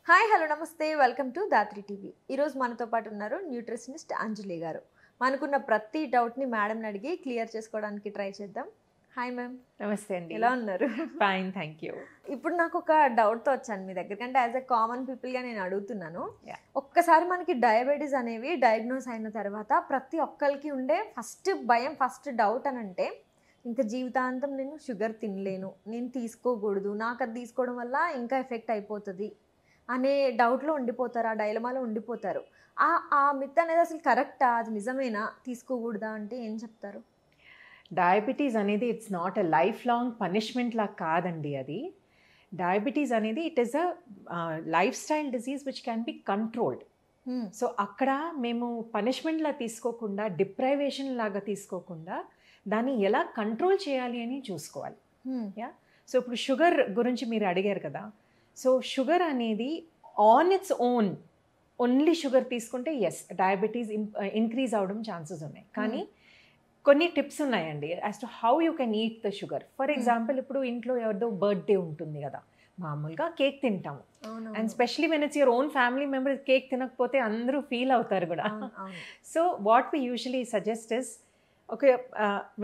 Hi hello నమస్తే welcome to Dhatri TV. ఈరోజు మనతో పాటు ఉన్నారు న్యూట్రిషనిస్ట్ అంజలి గారు. మనకున్న ప్రతి డౌట్ని మేడంని అడిగి క్లియర్ చేసుకోవడానికి ట్రై చేద్దాం. Hi ma'am. నమస్తే అండి. ఎలా ఉన్నారు? Fine, thank you. ఇప్పుడు నాకు ఒక డౌట్తో వచ్చాను మీ దగ్గరికి, అంటే యాజ్ ఎ కామన్ పీపుల్గా నేను అడుగుతున్నాను. Yeah. ఒక్కసారి మనకి డయాబెటీస్ అనేవి డయాగ్నోస్ అయిన తర్వాత ప్రతి ఒక్కరికి ఉండే ఫస్ట్ భయం, ఫస్ట్ డౌట్ అని అంటే ఇంకా జీవితాంతం నేను షుగర్ తినలేను, నేను తీసుకోకూడదు, నాకు అది తీసుకోవడం వల్ల ఇంకా ఎఫెక్ట్ అయిపోతుంది అనే డౌట్లో ఉండిపోతారు, ఆ డైలమాలో ఉండిపోతారు. ఆ మిత్ అనేది అసలు కరెక్టా, అది నిజమేనా, తీసుకోకూడదా అంటే ఏం చెప్తారు? డయాబెటీస్ అనేది it's not a lifelong punishment లా కాదండి. అది డయాబెటీస్ అనేది it is a lifestyle disease which can be controlled. So అక్కడ మేము పనిష్మెంట్లా తీసుకోకుండా, డిప్రైవేషన్ లాగా తీసుకోకుండా దాన్ని ఎలా కంట్రోల్ చేయాలి అని చూసుకోవాలి. యా, సో ఇప్పుడు షుగర్ గురించి మీరు అడిగారు కదా. సో షుగర్ అనేది ఆన్ ఇట్స్ ఓన్లీ షుగర్ తీసుకుంటే ఎస్, డయాబెటీస్ ఇంక్రీజ్ అవడం ఛాన్సెస్ ఉన్నాయి. కానీ కొన్ని టిప్స్ ఉన్నాయండి as to how you can eat the sugar. For example, ఇప్పుడు ఇంట్లో ఎవరిదో బర్త్డే ఉంటుంది కదా, మామూలుగా కేక్ తింటాము. And specially when it's your own family member cake తినకపోతే అందరూ ఫీల్ అవుతారు కూడా. So what we usually suggest is, okay,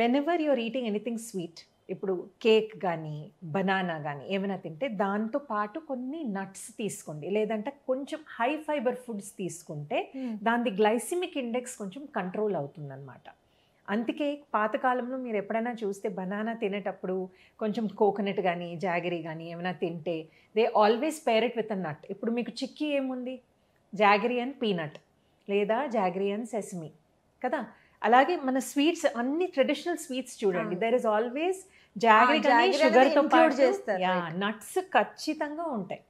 when you're eating anything sweet, ఇప్పుడు కేక్ కానీ బనానా కానీ ఏమైనా తింటే దాంతో పాటు కొన్ని నట్స్ తీసుకోండి, లేదంటే కొంచెం హై ఫైబర్ ఫుడ్స్ తీసుకుంటే దాని గ్లైసిమిక్ ఇండెక్స్ కొంచెం కంట్రోల్ అవుతుందన్నమాట. అందుకే పాతకాలంలో మీరు ఎప్పుడైనా చూస్తే బనానా తినేటప్పుడు కొంచెం కోకోనట్ కానీ జాగరీ కానీ ఏమైనా తింటే they always pair it with a nut. ఇప్పుడు మీకు చిక్కీ ఏముంది, జాగరీ అండ్ పీనట్ లేదా జాగరీ అండ్ సెసమి కదా. అలాగే మన స్వీట్స్ అన్ని ట్రెడిషనల్ స్వీట్స్ చూడండి, దెర్ ఇస్ ఆల్వేస్ జాగరీ కానీ షుగర్తో పాటు నట్స్ ఖచ్చితంగా ఉంటాయి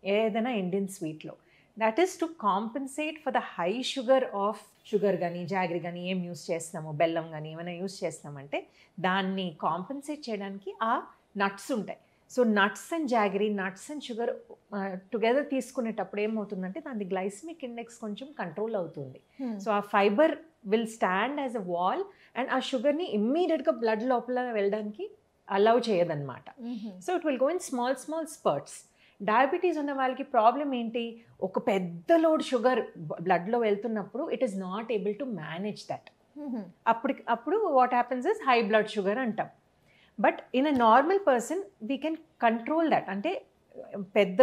ఏదైనా ఇండియన్ స్వీట్లో. That is to compensate for the high sugar of sugar కానీ జాగరీ కానీ ఏం యూస్ చేస్తున్నాము, బెల్లం కానీ ఏమైనా యూస్ చేస్తున్నామంటే దాన్ని కాంపెన్సేట్ చేయడానికి ఆ నట్స్ ఉంటాయి. So nuts and jaggery, nuts and sugar together తీసుకునేటప్పుడు ఏమవుతుందంటే దాని గ్లైసిమిక్ ఇండెక్స్ కొంచెం కంట్రోల్ అవుతుంది. సో ఆ fibre will stand as a wall and ఆ షుగర్ని ఇమ్మీడియట్గా బ్లడ్ లోపల వెళ్ళడానికి అలౌ చేయదన్నమాట. So it will go in small small spurts. Diabetes ఉన్న వాళ్ళకి ప్రాబ్లం ఏంటి, ఒక పెద్ద లోడ్ షుగర్ బ్లడ్లో వెళ్తున్నప్పుడు it is not able to manage that. అప్పుడు what happens is high blood sugar అంటాం. But in a normal person we can control that. అంటే పెద్ద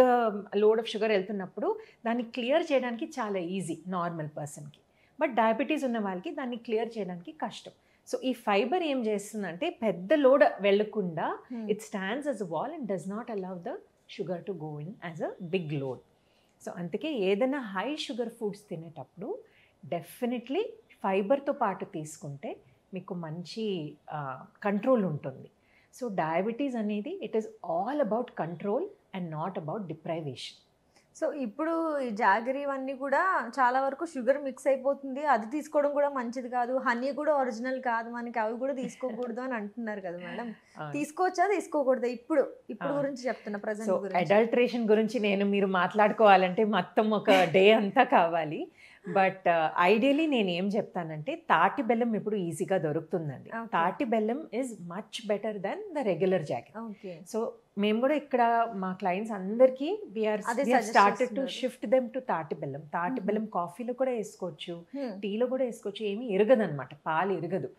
లోడ్ ఆఫ్ షుగర్ వెళ్తున్నప్పుడు దాన్ని క్లియర్ చేయడానికి చాలా ఈజీ నార్మల్ పర్సన్కి. బట్ డయాబెటీస్ ఉన్న వాళ్ళకి దాన్ని క్లియర్ చేయడానికి కష్టం. సో ఈ ఫైబర్ ఏం చేస్తుందంటే పెద్ద లోడ్ వెళ్ళకుండా it stands as a wall and does not allow the sugar to go in as a big load. So అందుకే ఏదైనా హై షుగర్ ఫుడ్స్ తినేటప్పుడు డెఫినెట్లీ ఫైబర్తో పాటు తీసుకుంటే మీకు మంచి కంట్రోల్ ఉంటుంది. సో డయాబెటీస్ అనేది it is all about control and not about deprivation. So ఇప్పుడు ఈ జాగరీ అన్నీ కూడా చాలా వరకు షుగర్ మిక్స్ అయిపోతుంది, అది తీసుకోవడం కూడా మంచిది కాదు, హనీ కూడా ఒరిజినల్ కాదు మనకి, అవి కూడా తీసుకోకూడదు అని అంటున్నారు కదా మేడం. తీసుకోవచ్చా, తీసుకోకూడదా? ఇప్పుడు గురించి చెప్తున్నా, ప్రజెంట్ గురించి. అడల్ట్రేషన్ గురించి మీరు మాట్లాడుకోవాలంటే మొత్తం ఒక డే అంతా కావాలి. బట్ ఐడియలీ నేను ఏం చెప్తానంటే తాటి బెల్లం ఇప్పుడు ఈజీగా దొరుకుతుందండి. తాటి బెల్లం is much better then the regular jaggery. So మేము కూడా ఇక్కడ మా క్లయింట్స్ అందరికీ we're started to shift them to తాటి బెల్లం. తాటి బెల్లం కాఫీలో కూడా వేసుకోవచ్చు, టీలో కూడా వేసుకోవచ్చు, ఏమీ ఇరగదు అనమాట, పాలు ఇరగదు.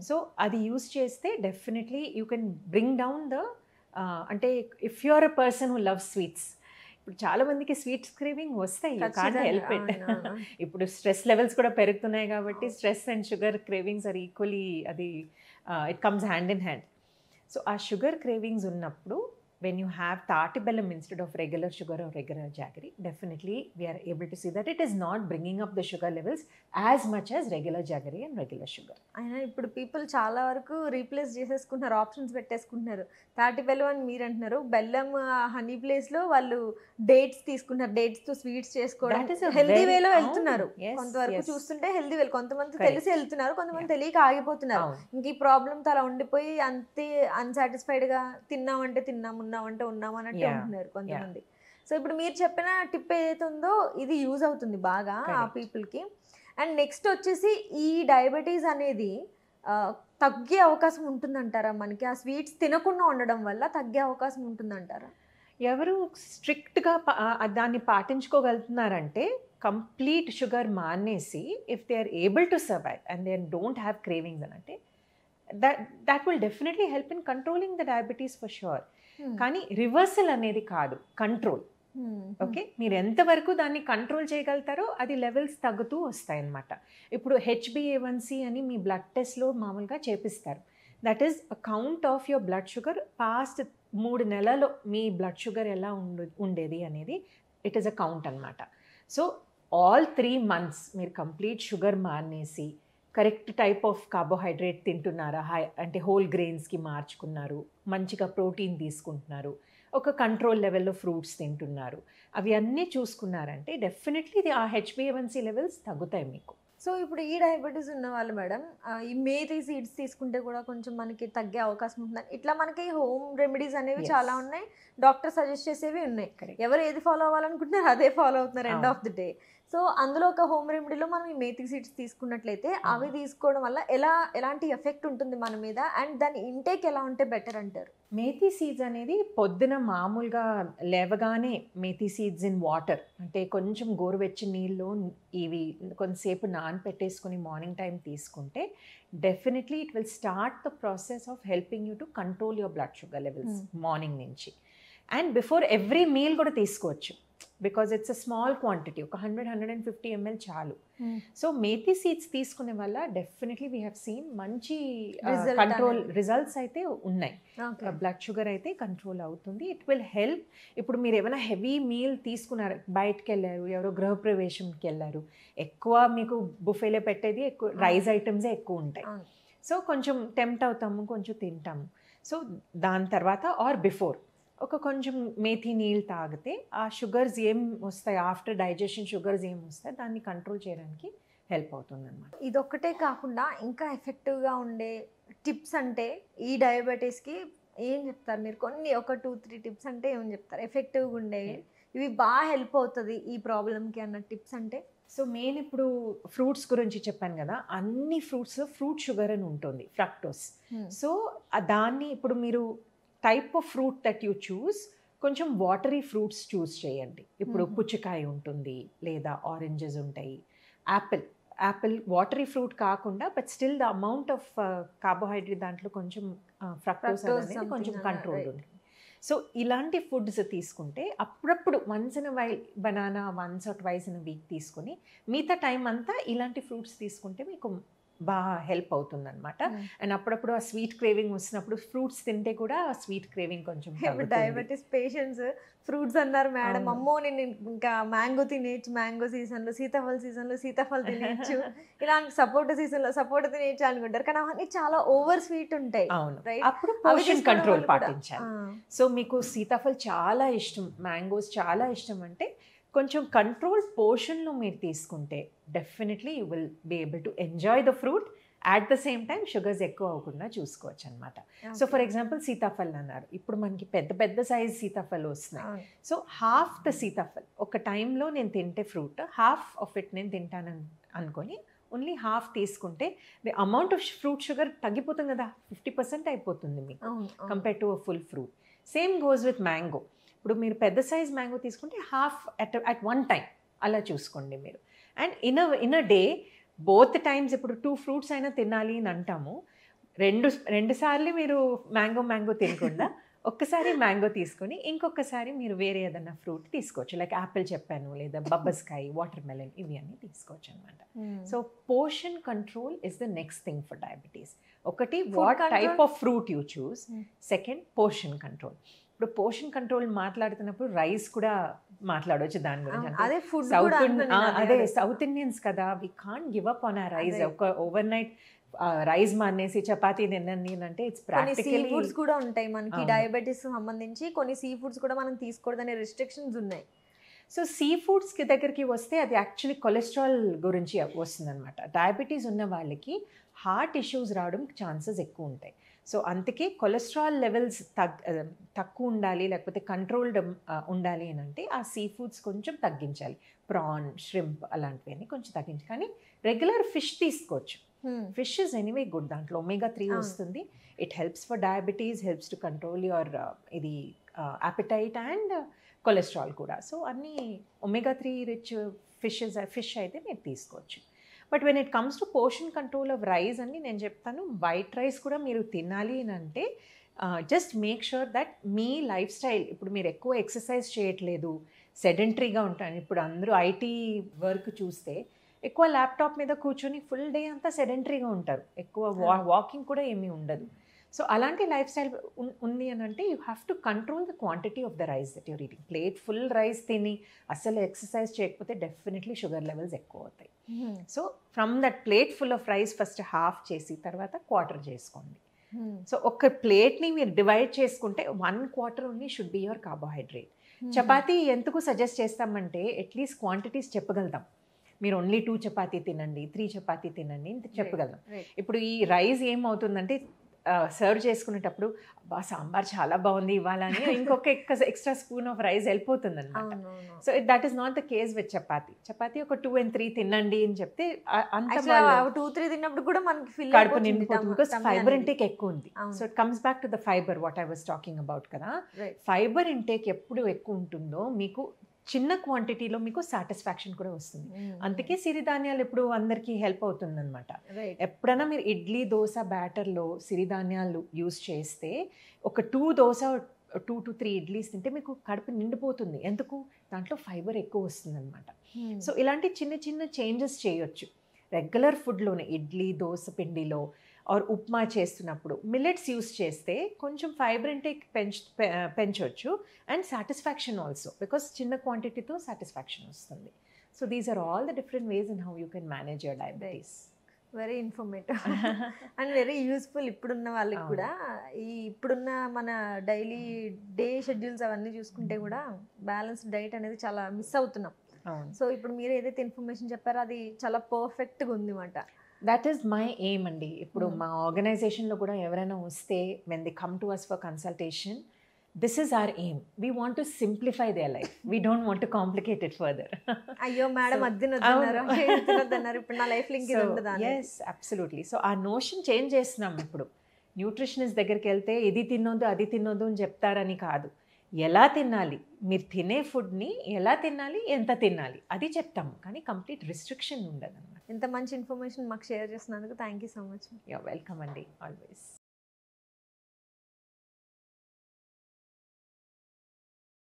సో అది యూస్ చేస్తే definitely you can bring down the అంటే if you are a person who love sweets. ఇప్పుడు చాలా మందికి స్వీట్స్ క్రేవింగ్ వస్తాయి, యూ కాంట్ హెల్ప్ ఇట్. ఇప్పుడు స్ట్రెస్ లెవెల్స్ కూడా పెరుగుతున్నాయి కాబట్టి stress and sugar cravings are equally, అది it comes hand in hand. So ఆ షుగర్ క్రేవింగ్స్ ఉన్నప్పుడు when you have tati bellam instead of regular sugar or regular jaggery, definitely we are able to see that it is not bringing up the sugar levels as much as regular jaggery and regular sugar. అయినా ఇప్పుడు people చాలా వరకు replace చేసేసుకుంటున్నారు, options పెట్టేసుకుంటున్నారు. తాటి బెల్లం అని మీరు అంటున్నారు, బెల్లం హనీ ప్లేస్లో వాళ్ళు డేట్స్ తీసుకుంటున్నారు, డేట్స్తో స్వీట్స్ చేసుకోవడం హెల్దీ వేలో వెళ్తున్నారు. కొంతవరకు చూస్తుంటే హెల్దీ వేలు, కొంతమంది తెలిసి వెళ్తున్నారు, కొంతమంది తెలియక ఆగిపోతున్నారు. ఇంక ఈ ప్రాబ్లంతో అలా ఉండిపోయి అంతే అన్సాటిస్ఫైడ్గా తిన్నామంటే తిన్నాము, ఉన్నామంటే ఉన్నాము అన్నట్టు ఉంటున్నారు కొంతమంది. సో ఇప్పుడు మీరు చెప్పిన టిప్ ఏదైతే ఉందో ఇది యూజ్ అవుతుంది బాగా ఆ పీపుల్కి. అండ్ నెక్స్ట్ వచ్చేసి ఈ డయాబెటీస్ అనేది తగ్గే అవకాశం ఉంటుందంటారా మనకి? ఆ స్వీట్స్ తినకుండా ఉండడం వల్ల తగ్గే అవకాశం ఉంటుందంటారా? ఎవరు స్ట్రిక్ట్గా దాన్ని పాటించుకోగలుగుతున్నారంటే కంప్లీట్ షుగర్ మానేసి if they are able to survive and they don't have cravings అని అంటే that will definitely help in controlling the diabetes for sure. కానీ రివర్సల్ అనేది కాదు, కంట్రోల్. ఓకే, మీరు ఎంతవరకు దాన్ని కంట్రోల్ చేయగలుగుతారో అది లెవెల్స్ తగ్గుతూ వస్తాయి అన్నమాట. ఇప్పుడు HbA1c అని మీ బ్లడ్ టెస్ట్లో మామూలుగా చేపిస్తారు. That is a count of your blood sugar past 3 నెలల్లో మీ బ్లడ్ షుగర్ ఎలా ఉండేది అనేది ఇట్ ఈస్ అ కౌంట్ అనమాట. సో ఆల్ 3 months మీరు కంప్లీట్ షుగర్ మానేసి కరెక్ట్ టైప్ ఆఫ్ కార్బోహైడ్రేట్ తింటున్నారా, అంటే హోల్ గ్రెయిన్స్కి మార్చుకున్నారు, మంచిగా ప్రోటీన్ తీసుకుంటున్నారు, ఒక కంట్రోల్ లెవెల్లో ఫ్రూట్స్ తింటున్నారు, అవి అన్నీ చూసుకున్నారంటే డెఫినెట్లీ ఆ HbA1c లెవెల్స్ తగ్గుతాయి మీకు. సో ఇప్పుడు ఈ డయాబెటీస్ ఉన్న వాళ్ళు మేడం ఈ మేథీ సీడ్స్ తీసుకుంటే కూడా కొంచెం మనకి తగ్గే అవకాశం ఉంటుందని, ఇట్లా మనకి హోమ్ రెమెడీస్ అనేవి చాలా ఉన్నాయి, డాక్టర్ సజెస్ట్ చేసేవి ఉన్నాయి. ఎవరు ఏది ఫాలో అవ్వాలనుకుంటున్నారు అదే ఫాలో అవుతున్నారు end of the day. So అందులో ఒక హోమ్ రెమెడీలో మనం ఈ మేథీ సీడ్స్ తీసుకున్నట్లయితే అవి తీసుకోవడం వల్ల ఎలాంటి ఎఫెక్ట్ ఉంటుంది మన మీద, అండ్ దాని ఇంటేక్ ఎలా ఉంటే బెటర్ అంటారు? మేథీ సీడ్స్ అనేది పొద్దున మామూలుగా లేవగానే మేథీ సీడ్స్ ఇన్ వాటర్, అంటే కొంచెం గోరువెచ్చని నీళ్ళు ఇవి కొంతసేపు నానపెట్టేసుకుని మార్నింగ్ టైం తీసుకుంటే definitely it will start the process of helping you to control your blood sugar levels morning నుంచి. అండ్ బిఫోర్ ఎవ్రీ మీల్ కూడా తీసుకోవచ్చు, because it's a small quantity, ఒక 100-150 ml చాలు. సో మేథీ సీడ్స్ తీసుకునే వల్ల డెఫినెట్లీ వీ హ్యావ్ సీన్ మంచి control results అయితే ఉన్నాయి. బ్లడ్ షుగర్ అయితే కంట్రోల్ అవుతుంది. It will help. ఇప్పుడు మీరు ఏమైనా హెవీ మీల్ తీసుకున్నారు, బయటకు వెళ్ళారు, ఎవరో గృహప్రవేశంకి వెళ్ళారు, ఎక్కువ మీకు బుఫేలో పెట్టేది ఎక్కువ రైస్ ఐటమ్సే ఎక్కువ ఉంటాయి. సో కొంచెం టెంప్ట్ అవుతాము, కొంచెం తింటాము. సో దాని తర్వాత ఆర్ బిఫోర్ ఒక కొంచెం మేథీ నీళ్ళు తాగితే ఆ షుగర్స్ ఏం వస్తాయి, ఆఫ్టర్ డైజెషన్ షుగర్స్ ఏం వస్తాయి దాన్ని కంట్రోల్ చేయడానికి హెల్ప్ అవుతుంది అన్నమాట. ఇదొక్కటే కాకుండా ఇంకా ఎఫెక్టివ్గా ఉండే టిప్స్ అంటే ఈ డయాబెటీస్కి ఏం చెప్తారు మీరు? కొన్ని ఒక 2-3 టిప్స్ అంటే ఏమని చెప్తారు ఎఫెక్టివ్గా ఉండేవి, ఇవి బాగా హెల్ప్ అవుతుంది ఈ ప్రాబ్లమ్కి అన్న టిప్స్ అంటే? సో మెయిన్ ఇప్పుడు ఫ్రూట్స్ గురించి చెప్పాను కదా, అన్ని ఫ్రూట్స్లో ఫ్రూట్ షుగర్ అని ఉంటుంది, ఫ్రక్టోస్. సో దాన్ని ఇప్పుడు మీరు type of fruit that you choose, కొంచెం వాటరీ ఫ్రూట్స్ చూస్ చేయండి. ఇప్పుడు పుచ్చకాయ ఉంటుంది, లేదా ఆరెంజెస్ ఉంటాయి, యాపిల్ వాటరీ ఫ్రూట్ కాకుండా but still the amount of carbohydrate దాంట్లో కొంచెం ఫ్రక్టోస్ అనేది కొంచెం కంట్రోల్ ఉంటుంది. సో ఇలాంటి ఫుడ్స్ తీసుకుంటే అప్పుడప్పుడు once in while banana once or twice in week తీసుకుని మిగతా టైం అంతా ఇలాంటి ఫ్రూట్స్ తీసుకుంటే మీకు బాగా హెల్ప్ అవుతుంది అనమాట. అండ్ అప్పుడప్పుడు ఆ స్వీట్ క్రేవింగ్ వచ్చినప్పుడు ఫ్రూట్స్ తింటే కూడా ఆ స్వీట్ క్రేవింగ్ కొంచెం. డయాబెటీస్ పేషెంట్స్ ఫ్రూట్స్ అన్నారు మేడం, అమ్మో నేను ఇంకా మ్యాంగో తినేయచ్చు, మ్యాంగో సీజన్లో, సీతాఫల్ సీజన్లో సీతాఫల్ తినేయచ్చు, ఇలా సపోటా సీజన్లో సపోటా తినేయచ్చు అనుకుంటారు, కానీ అవన్నీ చాలా ఓవర్ స్వీట్ ఉంటాయి. అవును, అప్పుడు పోర్షన్ కంట్రోల్ పాటించాలి. సో మీకు సీతాఫల్ చాలా ఇష్టం, మ్యాంగోస్ చాలా ఇష్టం అంటే కొంచెం కంట్రోల్ పోర్షన్లో మీరు తీసుకుంటే definitely you will be able to enjoy the fruit, at the same time sugars ఎక్కువ అవ్వకుండా చూసుకోవచ్చు అనమాట. సో ఫర్ ఎగ్జాంపుల్ సీతాఫల్ అన్నారు, ఇప్పుడు మనకి పెద్ద పెద్ద సైజ్ సీతాఫల్ వస్తున్నాయి. సో హాఫ్ ద సీతాఫల్ ఒక టైంలో నేను తింటే ఫ్రూట్ హాఫ్ ఆఫ్ ఇట్ నేను తింటాను అనుకొని ఓన్లీ హాఫ్ తీసుకుంటే the amount of fruit sugar తగ్గిపోతుంది కదా, 50% అయిపోతుంది మీకు compare to a full fruit. Same goes with mango. ఇప్పుడు మీరు పెద్ద సైజ్ మ్యాంగో తీసుకుంటే హాఫ్ అట్ వన్ టైం అలా చూసుకోండి మీరు. And in a day both times, ఇప్పుడు 2 ఫ్రూట్స్ అయినా తినాలి అని అంటాము, రెండు సార్లు మీరు మ్యాంగో తినకుండా ఒక్కసారి మ్యాంగో తీసుకొని ఇంకొకసారి మీరు వేరే ఏదైనా ఫ్రూట్ తీసుకోవచ్చు, లైక్ యాపిల్ చెప్పాను, లేదా బబ్బస్కాయ, వాటర్ మెలన్, ఇవి అన్నీ తీసుకోవచ్చు అనమాట. So portion control is the next thing for diabetes. ఒకటి what type of fruit you choose, second portion control. ఇప్పుడు పోర్షన్ కంట్రోల్ మాట్లాడుతున్నప్పుడు రైస్ కూడా మాట్లాడవచ్చు దాని గురించి. అదే సౌత్ ఇండియన్స్ కదా, we can't give up on the rice. ఒక ఓవర్ నైట్ రైస్ మానేసి చపాతీ తినండి అంటే ఇట్స్ ప్రాక్టికల్లీ. సీ ఫుడ్స్ కూడా ఉంటాయి మనకి డయాబెటీస్ సంబంధించి, కొన్ని సీ ఫుడ్స్ కూడా మనం తీసుకోవద్దనే రిస్ట్రిక్షన్స్ ఉన్నాయి. సో సీ ఫుడ్స్కి దగ్గరికి వస్తే అది యాక్చువల్లీ కొలెస్ట్రాల్ గురించి వస్తుంది అనమాట. డయాబెటీస్ ఉన్న వాళ్ళకి హార్ట్ ఇష్యూస్ రావడం ఛాన్సెస్ ఎక్కువ ఉంటాయి. సో అందుకే కొలెస్ట్రాల్ లెవెల్స్ తక్కువ ఉండాలి, లేకపోతే కంట్రోల్డ్ ఉండాలి అని అంటే ఆ సీ ఫుడ్స్ కొంచెం తగ్గించాలి. ప్రాన్, ష్రింప్ అలాంటివన్నీ కొంచెం తగ్గించాలి. కానీ రెగ్యులర్ ఫిష్ తీసుకోవచ్చు. ఫిష్ ఇస్ ఎనీవే గుడ్, దాంట్లో omega-3 వస్తుంది. It helps for diabetes, helps to control your ఇది అపిటైట్ అండ్ కొలెస్ట్రాల్ కూడా. సో అన్నీ omega-3 రిచ్ ఫిష్ అయితే మీరు తీసుకోవచ్చు. But when it comes to portion control of rice అని నేను చెప్తాను, వైట్ రైస్ కూడా మీరు తినాలి అని అంటే just make sure that me life style, ఇప్పుడు మీరు ఎక్కువ ఎక్సర్సైజ్ చేయట్లేదు, సెడెంటరీగా ఉంటాను. ఇప్పుడు అందరూ ఐటీ వర్క్ చూస్తే ఎక్కువ ల్యాప్టాప్ మీద కూర్చొని ఫుల్ డే అంతా సెడెంటరీగా ఉంటారు, ఎక్కువ వాకింగ్ కూడా ఏమీ ఉండదు. సో అలాంటి లైఫ్ స్టైల్ ఉంది అని అంటే you have to control the quantity of the rice that you're eating. Plate full rice తిని అసలు ఎక్సర్సైజ్ చేయకపోతే డెఫినెట్లీ షుగర్ లెవెల్స్ ఎక్కువ అవుతాయి. So from that plate full of rice first half చేసి తర్వాత క్వార్టర్ చేసుకోండి. సో ఒక ప్లేట్ని మీరు డివైడ్ చేసుకుంటే 1/4 only should be your carbohydrate. Chapati ఎందుకు సజెస్ట్ చేస్తామంటే అట్లీస్ట్ క్వాంటిటీస్ చెప్పగలుగుతాం. మీరు ఓన్లీ 2 చపాతీ తినండి, 3 చపాతీ తినండి ఇంత చెప్పగలం. ఇప్పుడు ఈ రైస్ ఏమవుతుందంటే సర్వ్ చేసుకునేటప్పుడు బా సాంబార్ చాలా బాగుంది ఇవ్వాలని ఇంకొక ఎక్స్ట్రా స్పూన్ ఆఫ్ రైస్ వెళ్ళిపోతుంది అనమాట. So that is not the case with chapati. Chapati ఒక 2 and 3 తినండి అని చెప్తే అంత 2-3 తిన్నప్పుడు కూడా మనకి కడుపు నిండిపోతుంది, బికాస్ ఫైబర్ ఇంటేక్ ఎక్కువ ఉంది. So it comes back to the fibre what I was talking about కదా. ఫైబర్ ఇంటేక్ ఎప్పుడు ఎక్కువ ఉంటుందో మీకు చిన్న క్వాంటిటీలో మీకు సాటిస్ఫాక్షన్ కూడా వస్తుంది. అందుకే సిరిధాన్యాలు ఎప్పుడు అందరికీ హెల్ప్ అవుతుంది అనమాట. ఎప్పుడైనా మీరు ఇడ్లీ దోశ బ్యాటర్లో సిరిధాన్యాలు యూస్ చేస్తే ఒక 2 దోశ 2 to 3 ఇడ్లీస్ తింటే మీకు కడుపు నిండిపోతుంది. ఎందుకు? దాంట్లో ఫైబర్ ఎక్కువ వస్తుంది అనమాట. సో ఇలాంటి చిన్న చిన్న చేంజెస్ చేయొచ్చు రెగ్యులర్ ఫుడ్లోనే. ఇడ్లీ దోశ పిండిలో ఆర్ ఉప్మా చేస్తున్నప్పుడు మిల్లెట్స్ యూస్ చేస్తే కొంచెం ఫైబర్ ఇంటేక్ పెంచవచ్చు అండ్ సాటిస్ఫాక్షన్ ఆల్సో, బికాస్ చిన్న క్వాంటిటీతో సాటిస్ఫాక్షన్ వస్తుంది. So these are all the different ways in how you can manage your diabetes. Very informative and very useful ఇప్పుడున్న వాళ్ళకి కూడా. ఈ ఇప్పుడున్న మన డైలీ డే షెడ్యూల్స్ అవన్నీ చూసుకుంటే కూడా బ్యాలెన్స్డ్ డైట్ అనేది చాలా మిస్ అవుతున్నాం. సో ఇప్పుడు మీరు ఏదైతే ఇన్ఫర్మేషన్ చెప్పారో అది చాలా పర్ఫెక్ట్గా ఉంది అన్నమాట. దట్ ఈస్ మై ఎయిమ్ అండి. ఇప్పుడు మా ఆర్గనైజేషన్లో కూడా ఎవరైనా వస్తే when they come to us for consultation, this is our aim. We want to simplify their life, we don't want to complicate it further. అయ్యో మేడం ఇప్పుడు నా life link yes absolutely. So ఆ నోషన్ చేంజ్ చేస్తున్నాం ఇప్పుడు. Nutritionist దగ్గరికి వెళ్తే ఇది తినొద్దు అది తినొద్దు అని చెప్తారని కాదు, ఎలా తినాలి, మీరు తినే ఫుడ్ని ఎలా తినాలి, ఎంత తినాలి అది చెప్తాము, కానీ కంప్లీట్ రిస్ట్రిక్షన్ ఉండదు అన్నమాట. ఇంత మంచి ఇన్ఫర్మేషన్ మాకు షేర్ చేసినందుకు thank you so much. You welcome అండి, ఆల్వేస్.